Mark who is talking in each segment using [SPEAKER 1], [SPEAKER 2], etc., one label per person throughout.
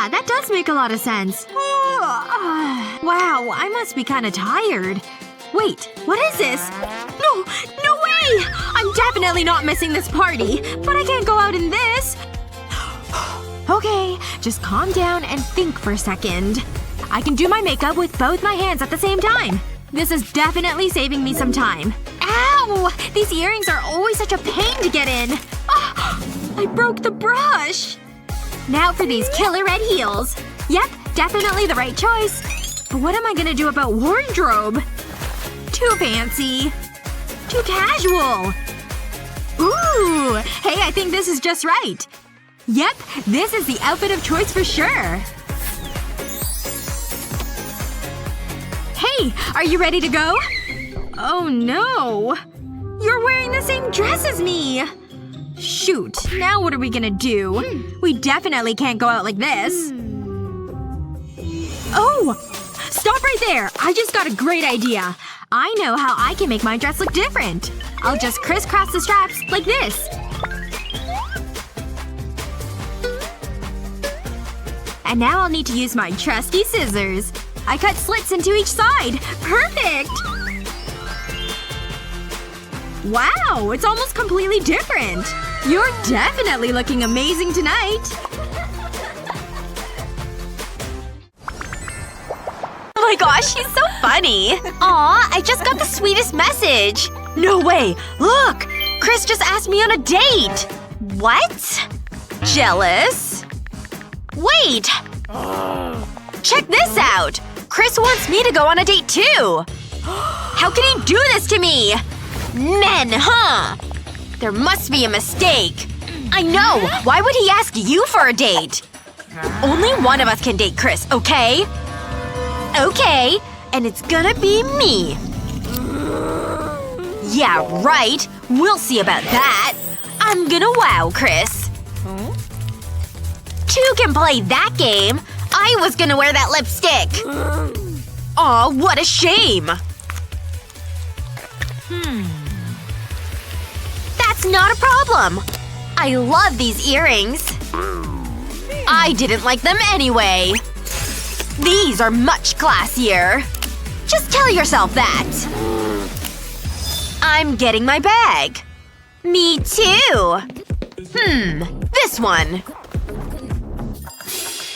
[SPEAKER 1] Yeah, that does make a lot of sense. Wow, I must be kinda tired. Wait, what is this? No! No way! I'm definitely not missing this party. But I can't go out in this. Okay, just calm down and think for a second. I can do my makeup with both my hands at the same time. This is definitely saving me some time. Ow! These earrings are always such a pain to get in. I broke the brush. Now for these killer red heels. Yep, definitely the right choice. But what am I gonna do about wardrobe? Too fancy. Too casual. Ooh! Hey, I think this is just right. Yep, this is the outfit of choice for sure. Hey, are you ready to go? Oh no. You're wearing the same dress as me! Shoot. Now what are we gonna do? We definitely can't go out like this. Oh! Stop right there! I just got a great idea. I know how I can make my dress look different. I'll just crisscross the straps like this. And now I'll need to use my trusty scissors. I cut slits into each side. Perfect! Wow, it's almost completely different. You're definitely looking amazing tonight. Oh my gosh, she's so funny. Aw, I just got the sweetest message. No way! Look! Chris just asked me on a date! What? Jealous? Wait! Check this out! Chris wants me to go on a date too! How can he do this to me? Men, huh? There must be a mistake. I know! Why would he ask you for a date? Only one of us can date Chris, okay? Okay. And it's gonna be me. Yeah, right. We'll see about that. I'm gonna wow Chris. Two can play that game. I was gonna wear that lipstick. Aw, what a shame. That's not a problem. I love these earrings. I didn't like them anyway. These are much classier. Just tell yourself that. I'm getting my bag. Me too. This one.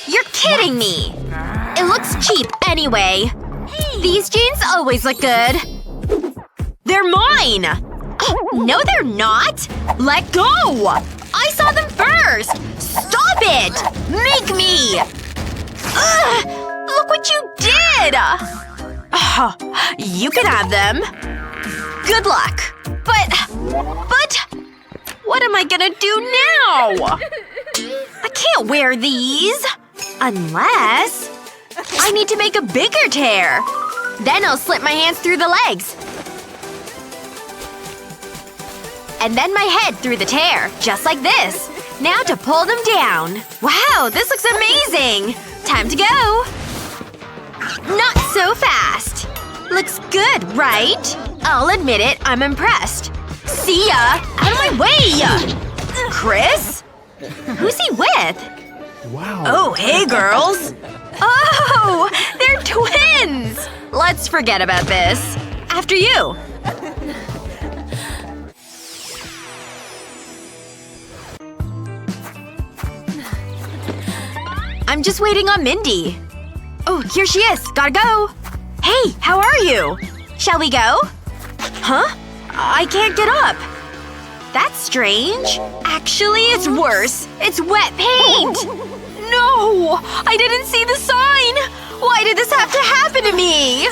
[SPEAKER 1] You're kidding me. It looks cheap anyway. These jeans always look good. They're mine! No, they're not! Let go! I saw them first! Stop it! Make me! Ugh! Look what you did! You can have them. Good luck. But… what am I gonna do now? I can't wear these. Unless… I need to make a bigger tear. Then I'll slip my hands through the legs. And then my head through the tear. Just like this. Now to pull them down. Wow, this looks amazing! Time to go! Not so fast. Looks good, right? I'll admit it, I'm impressed. See ya! Out of my way! Chris? Who's he with?
[SPEAKER 2] Wow.
[SPEAKER 1] Oh, hey girls! Oh! They're twins! Let's forget about this. After you. I'm just waiting on Mindy. Oh, here she is. Gotta go. Hey, how are you? Shall we go? Huh? I can't get up. That's strange. Actually, it's worse. It's wet paint! No! I didn't see the sign! Why did this have to happen to me?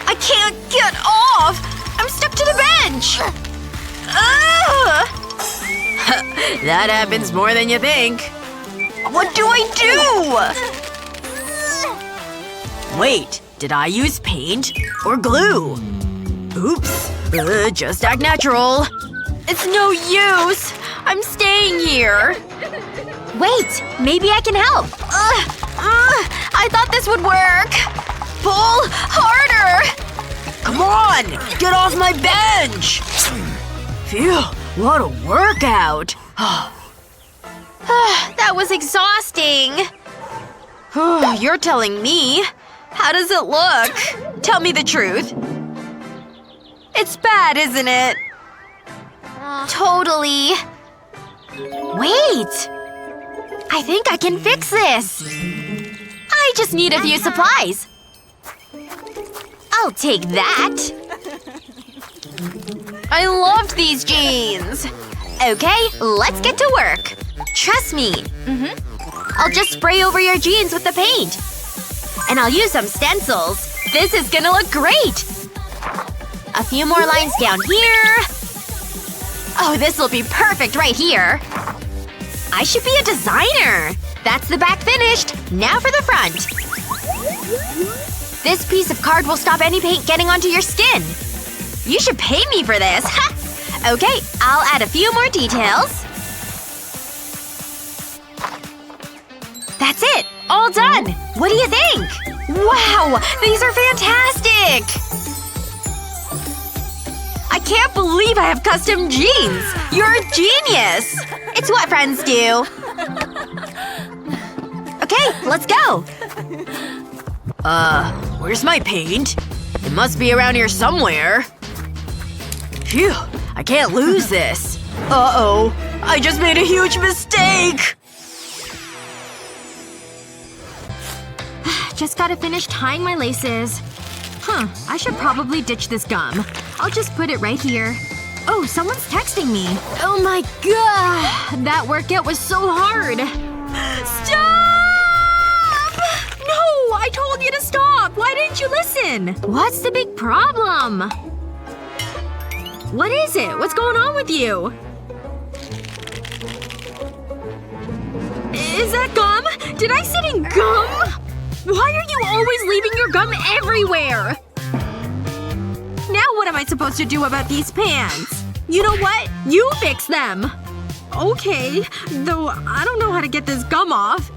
[SPEAKER 1] I can't get off! I'm stuck to the bench! Ugh! That happens more than you think. What do I do? Wait, did I use paint? Or glue? Oops. Just act natural. It's no use. I'm staying here. Wait, maybe I can help. I thought this would work. Pull harder. Come on, get off my bench. Phew, what a workout. That was exhausting. You're telling me? How does it look? Tell me the truth. It's bad, isn't it? Totally. Wait! I think I can fix this. I just need a few supplies. I'll take that. I loved these jeans. Okay, let's get to work. Trust me. I'll just spray over your jeans with the paint. And I'll use some stencils. This is gonna look great! A few more lines down here. Oh, this'll be perfect right here. I should be a designer. That's the back finished. Now for the front. This piece of card will stop any paint getting onto your skin. You should pay me for this. Ha! Okay, I'll add a few more details. That's it! All done! What do you think? Wow! These are fantastic! I can't believe I have custom jeans! You're a genius! It's what friends do. Okay, let's go! Where's my paint? It must be around here somewhere. Phew. I can't lose this. Uh-oh. I just made a huge mistake! Just gotta finish tying my laces. I should probably ditch this gum. I'll just put it right here. Oh, someone's texting me. Oh my god! That workout was so hard! Stop! No! I told you to stop! Why didn't you listen? What's the big problem? What is it? What's going on with you? Is that gum? Did I sit in gum? Why are you always leaving your gum everywhere? Now what am I supposed to do about these pants? You know what? You fix them! Okay. Though I don't know how to get this gum off.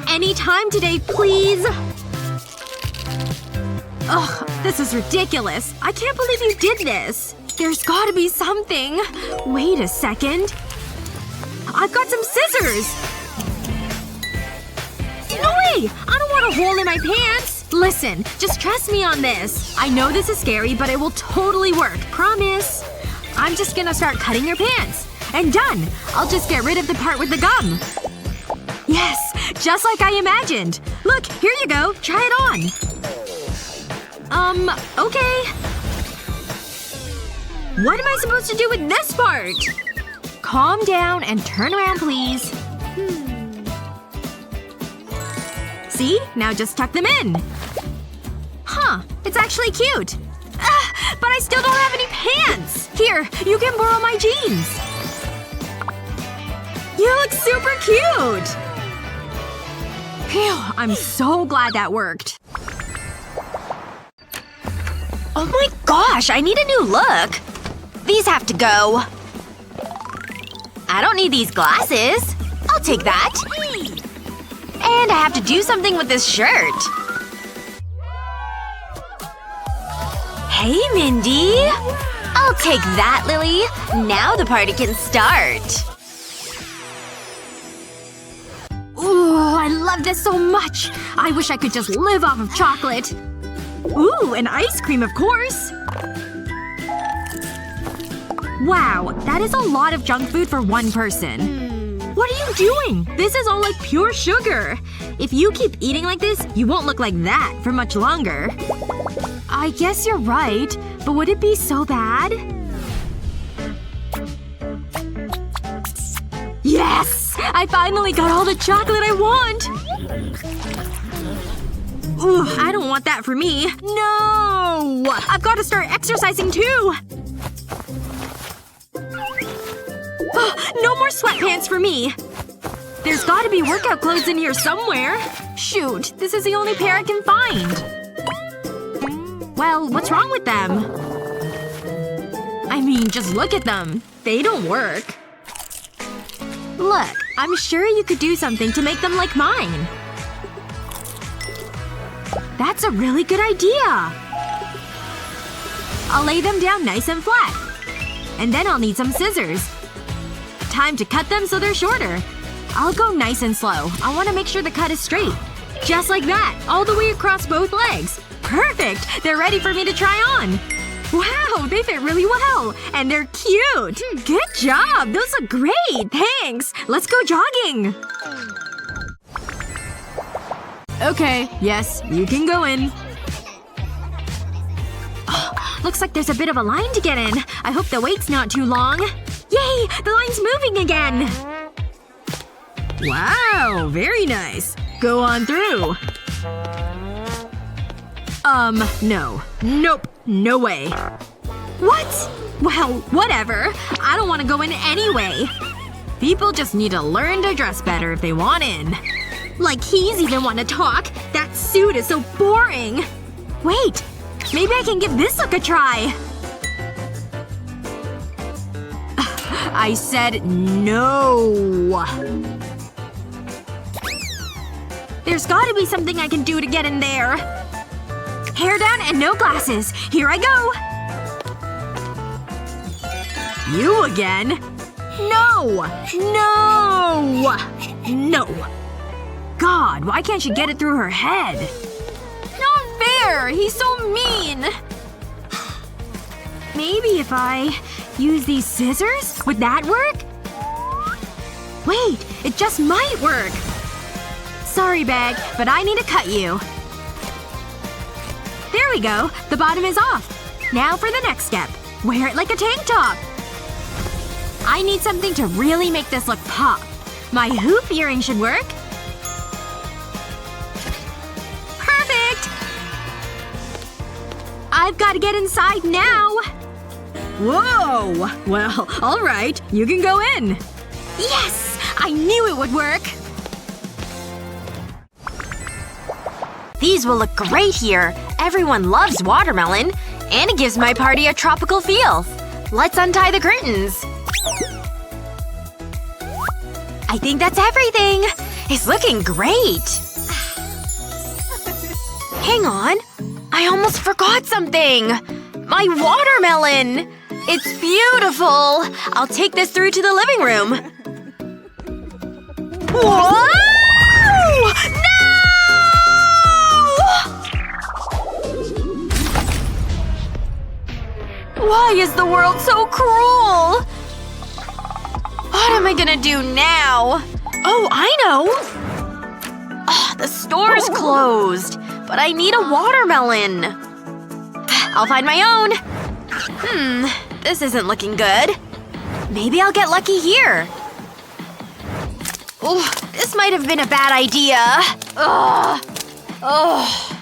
[SPEAKER 1] Any time today, please? Ugh. This is ridiculous. I can't believe you did this. There's gotta be something. Wait a second. I've got some scissors! No way! I don't want a hole in my pants! Listen, just trust me on this. I know this is scary, but it will totally work. Promise. I'm just gonna start cutting your pants. And done! I'll just get rid of the part with the gum. Yes! Just like I imagined. Look, here you go. Try it on. Okay. What am I supposed to do with this part? Calm down and turn around, please. See? Now just tuck them in. Huh. It's actually cute. But I still don't have any pants! Here, you can borrow my jeans. You look super cute! Phew. I'm so glad that worked. Oh my gosh, I need a new look. These have to go. I don't need these glasses. I'll take that. And I have to do something with this shirt. Hey, Mindy. I'll take that, Lily. Now the party can start. Ooh, I love this so much. I wish I could just live off of chocolate. Ooh, and ice cream, of course. Wow, that is a lot of junk food for one person. What are you doing? This is all like pure sugar. If you keep eating like this, you won't look like that for much longer. I guess you're right. But would it be so bad? Yes! I finally got all the chocolate I want! Ooh, I don't want that for me. No! I've got to start exercising too! No more sweatpants for me. There's gotta be workout clothes in here somewhere. Shoot, this is the only pair I can find. Well, what's wrong with them? I mean, just look at them. They don't work. Look, I'm sure you could do something to make them like mine. That's a really good idea. I'll lay them down nice and flat. And then I'll need some scissors. Time to cut them so they're shorter. I'll go nice and slow. I want to make sure the cut is straight. Just like that. All the way across both legs. Perfect! They're ready for me to try on. Wow, they fit really well. And they're cute. Good job! Those look great! Thanks! Let's go jogging! Okay. Yes, you can go in. Oh, looks like there's a bit of a line to get in. I hope the wait's not too long. Yay! The line's moving again! Wow, very nice. Go on through. No. Nope. No way. What? Well, whatever. I don't want to go in anyway. People just need to learn to dress better if they want in. Like he's even want to talk. That suit is so boring. Wait. Maybe I can give this look a try. I said no. There's gotta be something I can do to get in there. Hair down and no glasses. Here I go. You again? No! No! No. God, why can't she get it through her head? Not fair! He's so mean! Maybe if I use these scissors? Would that work? Wait, it just might work. Sorry, bag, but I need to cut you. There we go. The bottom is off. Now for the next step. Wear it like a tank top. I need something to really make this look pop. My hoop earring should work. Perfect! I've gotta get inside now. Whoa! Well, alright. You can go in. Yes! I knew it would work. These will look great here. Everyone loves watermelon. And it gives my party a tropical feel. Let's untie the curtains. I think that's everything. It's looking great. Hang on. I almost forgot something. My watermelon! It's beautiful! I'll take this through to the living room. Whoa! Why is the world so cruel? What am I gonna do now? Oh, I know! Ugh, the store's closed. But I need a watermelon. I'll find my own. This isn't looking good. Maybe I'll get lucky here. Oh, this might have been a bad idea. Ugh. Ugh.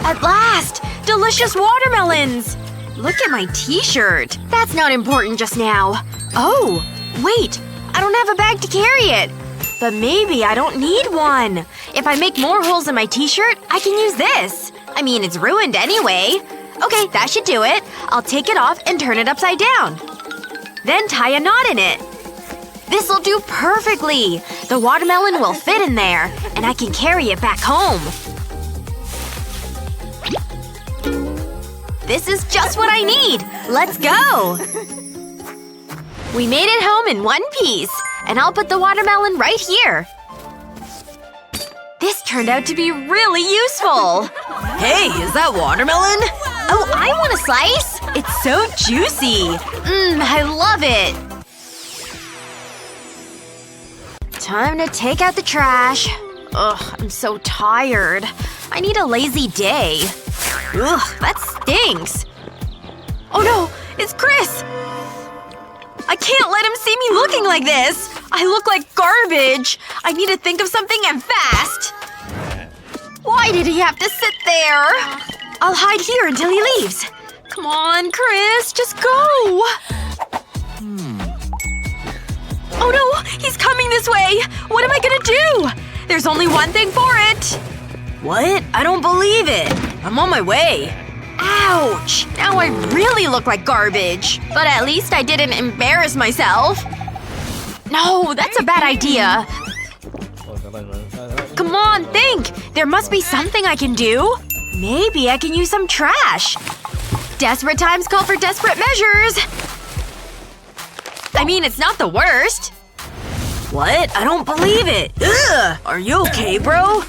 [SPEAKER 1] At last! Delicious watermelons! Look at my t-shirt. That's not important just now. Oh, wait. I don't have a bag to carry it. But maybe I don't need one. If I make more holes in my t-shirt, I can use this. I mean, it's ruined anyway. Okay, that should do it. I'll take it off and turn it upside down. Then tie a knot in it. This'll do perfectly. The watermelon will fit in there, and I can carry it back home. This is just what I need! Let's go! We made it home in one piece. And I'll put the watermelon right here. This turned out to be really useful. Hey, is that watermelon? Oh, I want a slice! It's so juicy! I love it! Time to take out the trash. Ugh, I'm so tired. I need a lazy day. Ugh, that stinks. Oh no! It's Chris! I can't let him see me looking like this! I look like garbage! I need to think of something and fast! Why did he have to sit there? I'll hide here until he leaves. Come on, Chris, just go! Oh no! He's coming this way! What am I gonna do? There's only one thing for it! What? I don't believe it. I'm on my way. Ouch! Now I really look like garbage. But at least I didn't embarrass myself. No, that's a bad idea. Come on, think! There must be something I can do. Maybe I can use some trash. Desperate times call for desperate measures. I mean, it's not the worst. What? I don't believe it. Ugh! Are you okay, bro?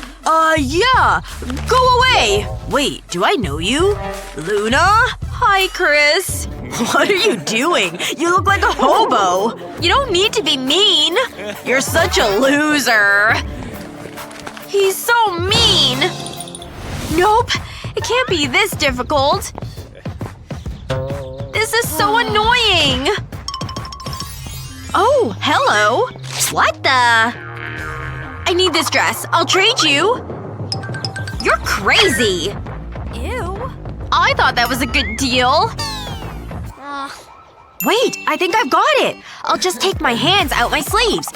[SPEAKER 1] Yeah. Go away! Wait, do I know you? Luna? Hi, Chris. What are you doing? You look like a hobo. You don't need to be mean. You're such a loser. He's so mean. Nope. It can't be this difficult. This is so annoying. Oh, hello. What the? I need this dress. I'll trade you. You're crazy. Ew. I thought that was a good deal. Wait, I think I've got it. I'll just take my hands out my sleeves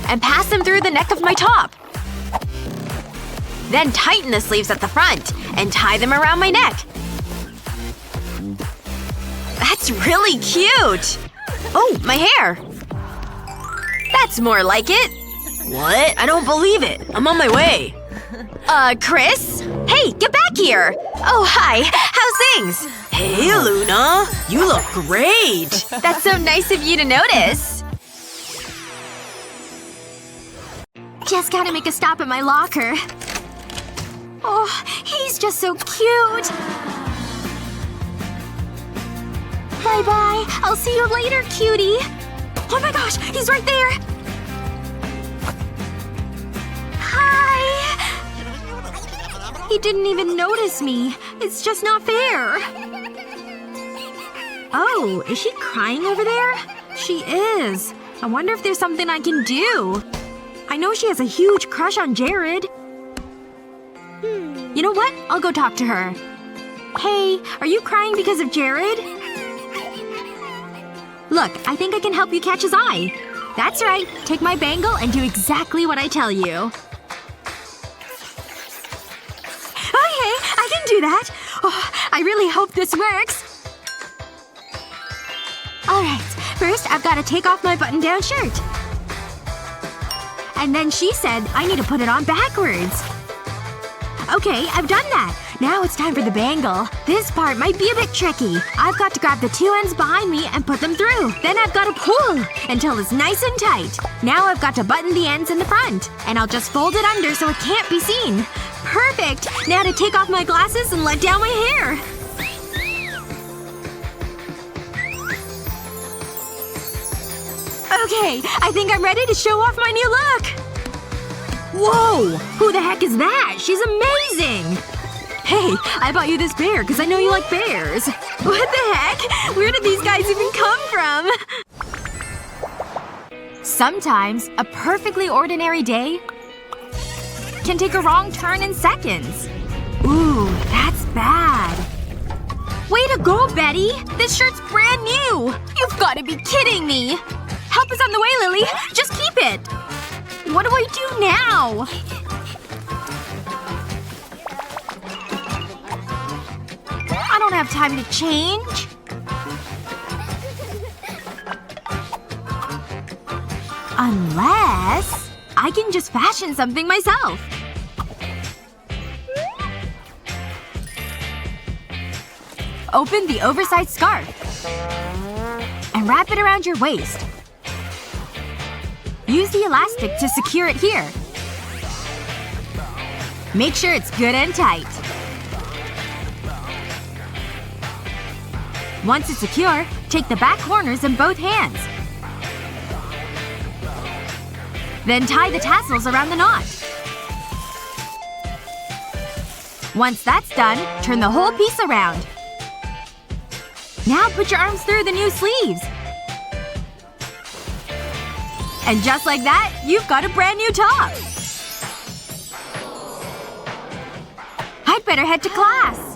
[SPEAKER 1] and pass them through the neck of my top. Then tighten the sleeves at the front and tie them around my neck. That's really cute! Oh, my hair. That's more like it. What? I don't believe it. I'm on my way. Chris? Hey, get back here! Oh, hi. How's things? Hey, Luna. You look great. That's so nice of you to notice. Just gotta make a stop at my locker. Oh, he's just so cute. Bye-bye. I'll see you later, cutie. Oh my gosh, he's right there. Hi. He didn't even notice me. It's just not fair. Oh, is she crying over there? She is. I wonder if there's something I can do. I know she has a huge crush on Jared. You know what? I'll go talk to her. Hey, are you crying because of Jared? Look, I think I can help you catch his eye. That's right. Take my bangle and do exactly what I tell you. Okay, I can do that. Oh, I really hope this works. Alright, first I've gotta take off my button-down shirt. And then she said I need to put it on backwards. Okay, I've done that. Now it's time for the bangle. This part might be a bit tricky. I've got to grab the two ends behind me and put them through. Then I've got to pull until it's nice and tight. Now I've got to button the ends in the front. And I'll just fold it under so it can't be seen. Perfect! Now to take off my glasses and let down my hair. Okay, I think I'm ready to show off my new look. Whoa! Who the heck is that? She's amazing! Hey, I bought you this bear because I know you like bears. What the heck? Where did these guys even come from? Sometimes, a perfectly ordinary day can take a wrong turn in seconds. Ooh, that's bad. Way to go, Betty! This shirt's brand new! You've gotta be kidding me! Help is on the way, Lily! Just keep it! What do I do now? I don't have time to change. Unless I can just fashion something myself. Open the oversized scarf. And wrap it around your waist. Use the elastic to secure it here. Make sure it's good and tight. Once it's secure, take the back corners in both hands. Then tie the tassels around the knot. Once that's done, turn the whole piece around. Now put your arms through the new sleeves. And just like that, you've got a brand new top! I'd better head to class.